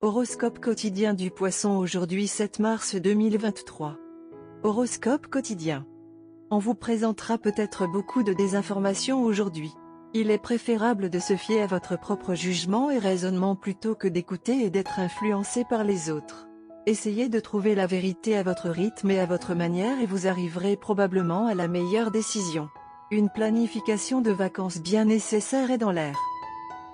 Horoscope quotidien du Poisson aujourd'hui 7 mars 2023. Horoscope quotidien. On vous présentera peut-être beaucoup de désinformations aujourd'hui. Il est préférable de se fier à votre propre jugement et raisonnement plutôt que d'écouter et d'être influencé par les autres. Essayez de trouver la vérité à votre rythme et à votre manière et vous arriverez probablement à la meilleure décision. Une planification de vacances bien nécessaire est dans l'air.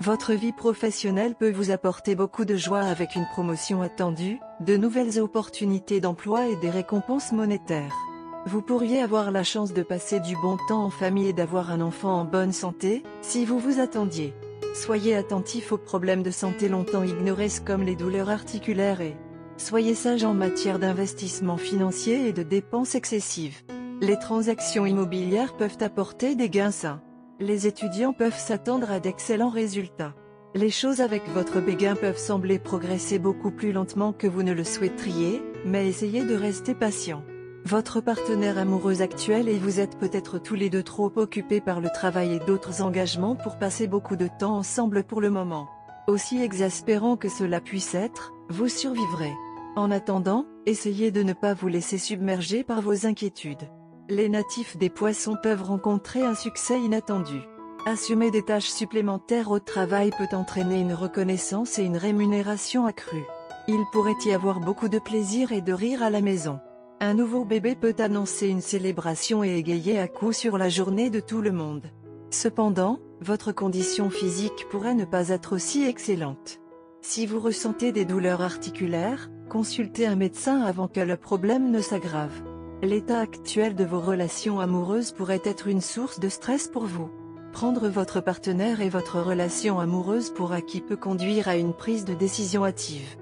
Votre vie professionnelle peut vous apporter beaucoup de joie avec une promotion attendue, de nouvelles opportunités d'emploi et des récompenses monétaires. Vous pourriez avoir la chance de passer du bon temps en famille et d'avoir un enfant en bonne santé, si vous vous attendiez. Soyez attentif aux problèmes de santé longtemps ignorés comme les douleurs articulaires et soyez sage en matière d'investissement financier et de dépenses excessives. Les transactions immobilières peuvent apporter des gains sains. Les étudiants peuvent s'attendre à d'excellents résultats. Les choses avec votre béguin peuvent sembler progresser beaucoup plus lentement que vous ne le souhaiteriez, mais essayez de rester patient. Votre partenaire amoureux actuel et vous êtes peut-être tous les deux trop occupés par le travail et d'autres engagements pour passer beaucoup de temps ensemble pour le moment. Aussi exaspérant que cela puisse être, vous survivrez. En attendant, essayez de ne pas vous laisser submerger par vos inquiétudes. Les natifs des Poissons peuvent rencontrer un succès inattendu. Assumer des tâches supplémentaires au travail peut entraîner une reconnaissance et une rémunération accrue. Il pourrait y avoir beaucoup de plaisir et de rire à la maison. Un nouveau bébé peut annoncer une célébration et égayer à coup sûr la journée de tout le monde. Cependant, votre condition physique pourrait ne pas être aussi excellente. Si vous ressentez des douleurs articulaires, consultez un médecin avant que le problème ne s'aggrave. L'état actuel de vos relations amoureuses pourrait être une source de stress pour vous. Prendre votre partenaire et votre relation amoureuse pour acquis peut conduire à une prise de décision hâtive.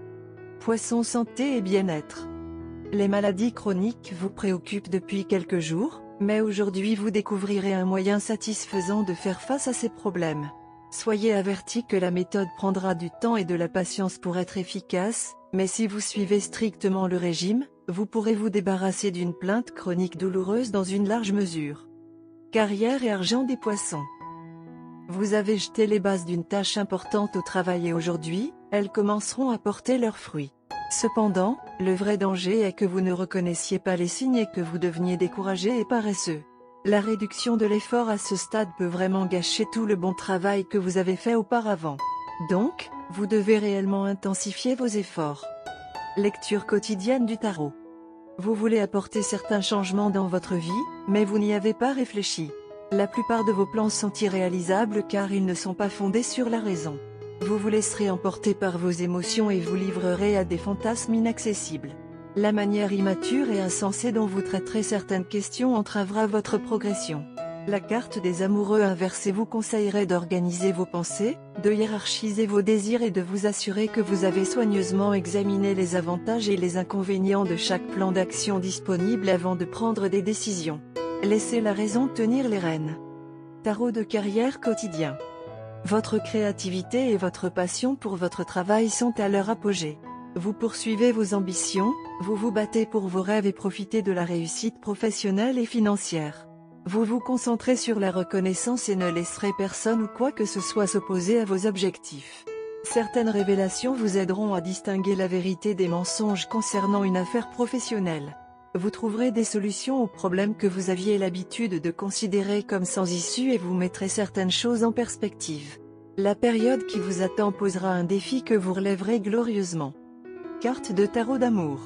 Poisson santé et bien-être. Les maladies chroniques vous préoccupent depuis quelques jours, mais aujourd'hui vous découvrirez un moyen satisfaisant de faire face à ces problèmes. Soyez avertis que la méthode prendra du temps et de la patience pour être efficace, mais si vous suivez strictement le régime, vous pourrez vous débarrasser d'une plainte chronique douloureuse dans une large mesure. Carrière et argent des Poissons. Vous avez jeté les bases d'une tâche importante au travail et aujourd'hui, elles commenceront à porter leurs fruits. Cependant, le vrai danger est que vous ne reconnaissiez pas les signes et que vous deveniez découragé et paresseux. La réduction de l'effort à ce stade peut vraiment gâcher tout le bon travail que vous avez fait auparavant. Donc, vous devez réellement intensifier vos efforts. Lecture quotidienne du tarot. Vous voulez apporter certains changements dans votre vie, mais vous n'y avez pas réfléchi. La plupart de vos plans sont irréalisables car ils ne sont pas fondés sur la raison. Vous vous laisserez emporter par vos émotions et vous livrerez à des fantasmes inaccessibles. La manière immature et insensée dont vous traiterez certaines questions entravera votre progression. La carte des amoureux inversée vous conseillerait d'organiser vos pensées, de hiérarchiser vos désirs et de vous assurer que vous avez soigneusement examiné les avantages et les inconvénients de chaque plan d'action disponible avant de prendre des décisions. Laissez la raison tenir les rênes. Tarot de carrière quotidien. Votre créativité et votre passion pour votre travail sont à leur apogée. Vous poursuivez vos ambitions, vous vous battez pour vos rêves et profitez de la réussite professionnelle et financière. Vous vous concentrez sur la reconnaissance et ne laisserez personne ou quoi que ce soit s'opposer à vos objectifs. Certaines révélations vous aideront à distinguer la vérité des mensonges concernant une affaire professionnelle. Vous trouverez des solutions aux problèmes que vous aviez l'habitude de considérer comme sans issue et vous mettrez certaines choses en perspective. La période qui vous attend posera un défi que vous relèverez glorieusement. Carte de tarot d'amour.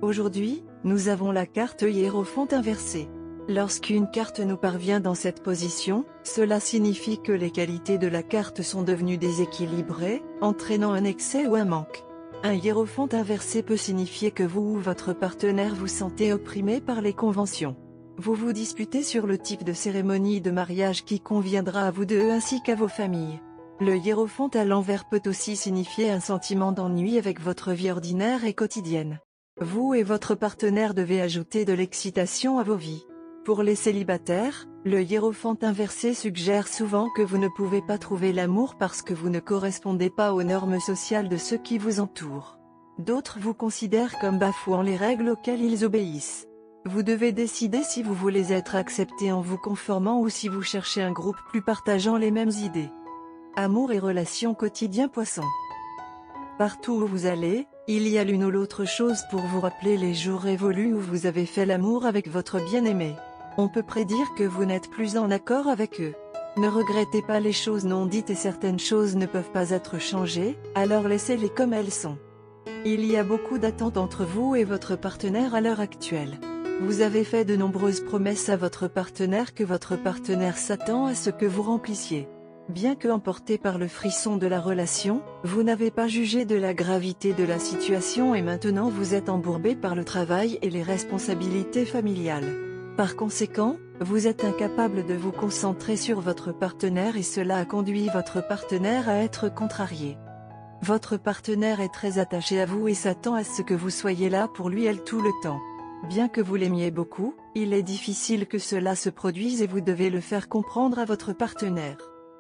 Aujourd'hui, nous avons la carte Hiérophante inversée. Lorsqu'une carte nous parvient dans cette position, cela signifie que les qualités de la carte sont devenues déséquilibrées, entraînant un excès ou un manque. Un hiérophant inversé peut signifier que vous ou votre partenaire vous sentez opprimé par les conventions. Vous vous disputez sur le type de cérémonie de mariage qui conviendra à vous deux ainsi qu'à vos familles. Le hiérophant à l'envers peut aussi signifier un sentiment d'ennui avec votre vie ordinaire et quotidienne. Vous et votre partenaire devez ajouter de l'excitation à vos vies. Pour les célibataires, le hiérophant inversé suggère souvent que vous ne pouvez pas trouver l'amour parce que vous ne correspondez pas aux normes sociales de ceux qui vous entourent. D'autres vous considèrent comme bafouant les règles auxquelles ils obéissent. Vous devez décider si vous voulez être accepté en vous conformant ou si vous cherchez un groupe plus partageant les mêmes idées. Amour et relations quotidien Poisson. Partout où vous allez, il y a l'une ou l'autre chose pour vous rappeler les jours révolus où vous avez fait l'amour avec votre bien-aimé. On peut prédire que vous n'êtes plus en accord avec eux. Ne regrettez pas les choses non dites et certaines choses ne peuvent pas être changées, alors laissez-les comme elles sont. Il y a beaucoup d'attentes entre vous et votre partenaire à l'heure actuelle. Vous avez fait de nombreuses promesses à votre partenaire que votre partenaire s'attend à ce que vous remplissiez. Bien que emporté par le frisson de la relation, vous n'avez pas jugé de la gravité de la situation et maintenant vous êtes embourbé par le travail et les responsabilités familiales. Par conséquent, vous êtes incapable de vous concentrer sur votre partenaire et cela a conduit votre partenaire à être contrarié. Votre partenaire est très attaché à vous et s'attend à ce que vous soyez là pour lui tout le temps. Bien que vous l'aimiez beaucoup, il est difficile que cela se produise et vous devez le faire comprendre à votre partenaire.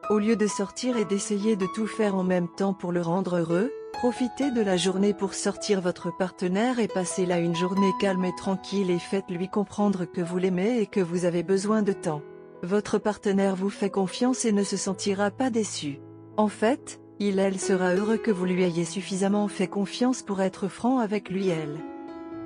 Au lieu de sortir et d'essayer de tout faire en même temps pour le rendre heureux, profitez de la journée pour sortir votre partenaire et passez là une journée calme et tranquille et faites-lui comprendre que vous l'aimez et que vous avez besoin de temps. Votre partenaire vous fait confiance et ne se sentira pas déçu. En fait, elle sera heureux que vous lui ayez suffisamment fait confiance pour être franc avec elle.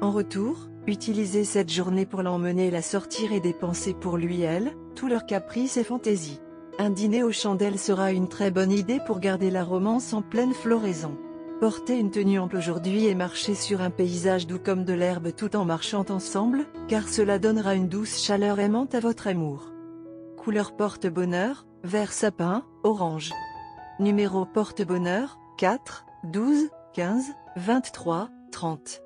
En retour, utilisez cette journée pour l'emmener la sortir et dépenser pour elle, tous leurs caprices et fantaisies. Un dîner aux chandelles sera une très bonne idée pour garder la romance en pleine floraison. Portez une tenue ample aujourd'hui et marchez sur un paysage doux comme de l'herbe tout en marchant ensemble, car cela donnera une douce chaleur aimante à votre amour. Couleur porte-bonheur, vert sapin, orange. Numéro porte-bonheur, 4, 12, 15, 23, 30.